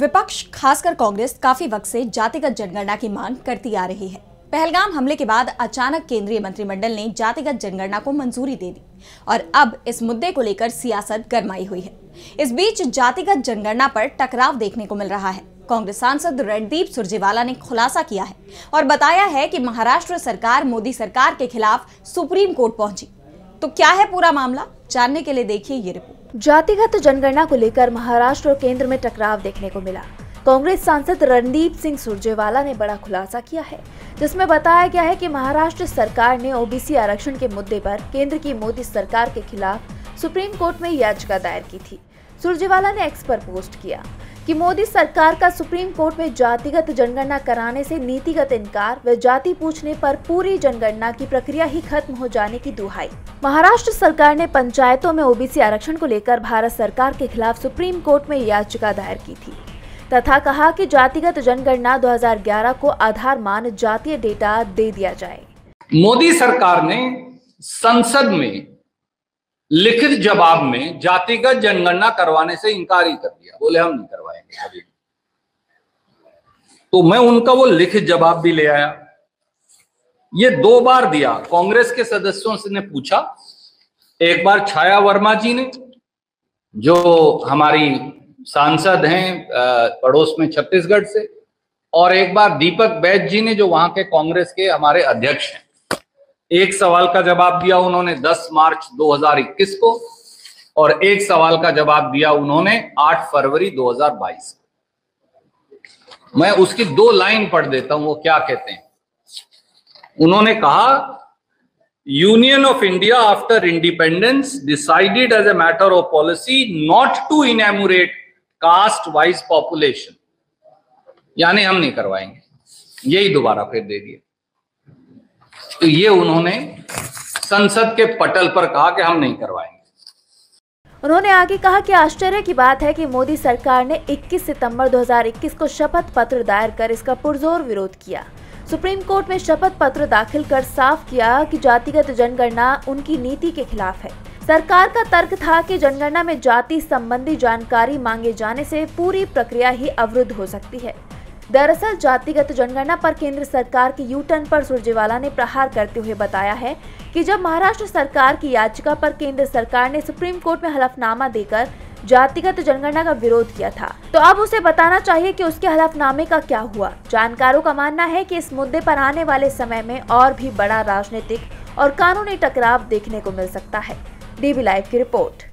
विपक्ष खासकर कांग्रेस काफी वक्त से जातिगत जनगणना की मांग करती आ रही है। पहलगाम हमले के बाद अचानक केंद्रीय मंत्रिमंडल ने जातिगत जनगणना को मंजूरी दे दी और अब इस मुद्दे को लेकर सियासत गरमाई हुई है। इस बीच जातिगत जनगणना पर टकराव देखने को मिल रहा है। कांग्रेस सांसद रणदीप सुरजेवाला ने खुलासा किया है और बताया है कि महाराष्ट्र सरकार मोदी सरकार के खिलाफ सुप्रीम कोर्ट पहुंची। तो क्या है पूरा मामला, जानने के लिए देखिए ये रिपोर्ट। जातिगत जनगणना को लेकर महाराष्ट्र और केंद्र में टकराव देखने को मिला। कांग्रेस सांसद रणदीप सिंह सुरजेवाला ने बड़ा खुलासा किया है, जिसमें बताया गया है कि महाराष्ट्र सरकार ने ओबीसी आरक्षण के मुद्दे पर केंद्र की मोदी सरकार के खिलाफ सुप्रीम कोर्ट में याचिका दायर की थी। सुरजेवाला ने एक्स पर पोस्ट किया कि मोदी सरकार का सुप्रीम कोर्ट में जातिगत जनगणना कराने से नीतिगत इनकार व जाति पूछने पर पूरी जनगणना की प्रक्रिया ही खत्म हो जाने की दुहाई। महाराष्ट्र सरकार ने पंचायतों में ओबीसी आरक्षण को लेकर भारत सरकार के खिलाफ सुप्रीम कोर्ट में याचिका दायर की थी तथा कहा कि जातिगत जनगणना 2011 को आधार मान जातीय डेटा दे दिया जाए। मोदी सरकार ने संसद में लिखित जवाब में जातिगत जनगणना करवाने से इनकार ही कर दिया, बोले हम नहीं करवाएंगे कभी। तो मैं उनका वो लिखित जवाब भी ले आया। ये 2 बार दिया। कांग्रेस के सदस्यों से ने पूछा, एक बार छाया वर्मा जी ने, जो हमारी सांसद हैं पड़ोस में छत्तीसगढ़ से, और एक बार दीपक बैज जी ने, जो वहां के कांग्रेस के हमारे अध्यक्ष हैं। एक सवाल का जवाब दिया उन्होंने 10 मार्च 2021 को और एक सवाल का जवाब दिया उन्होंने 8 फरवरी 2022 को। मैं उसकी 2 लाइन पढ़ देता हूं, वो क्या कहते हैं। उन्होंने कहा, union of India after independence decided as a matter of policy not to enumerate caste wise population, यानी हम नहीं करवाएंगे। यही दोबारा फिर दे दिया। तो ये उन्होंने संसद के पटल पर कहा कि हम नहीं करवाएंगे। उन्होंने आगे कहा कि आश्चर्य की बात है कि मोदी सरकार ने 21 सितंबर 2021 को शपथ पत्र दायर कर इसका पुरजोर विरोध किया। सुप्रीम कोर्ट में शपथ पत्र दाखिल कर साफ किया कि जातिगत जनगणना उनकी नीति के खिलाफ है। सरकार का तर्क था कि जनगणना में जाति संबंधी जानकारी मांगे जाने से पूरी प्रक्रिया ही अवरुद्ध हो सकती है। दरअसल जातिगत जनगणना पर केंद्र सरकार की यू टर्न पर सुरजेवाला ने प्रहार करते हुए बताया है कि जब महाराष्ट्र सरकार की याचिका पर केंद्र सरकार ने सुप्रीम कोर्ट में हलफनामा देकर जातिगत जनगणना का विरोध किया था, तो अब उसे बताना चाहिए कि उसके हलफनामे का क्या हुआ। जानकारों का मानना है कि इस मुद्दे पर आने वाले समय में और भी बड़ा राजनीतिक और कानूनी टकराव देखने को मिल सकता है। डीवी लाइव की रिपोर्ट।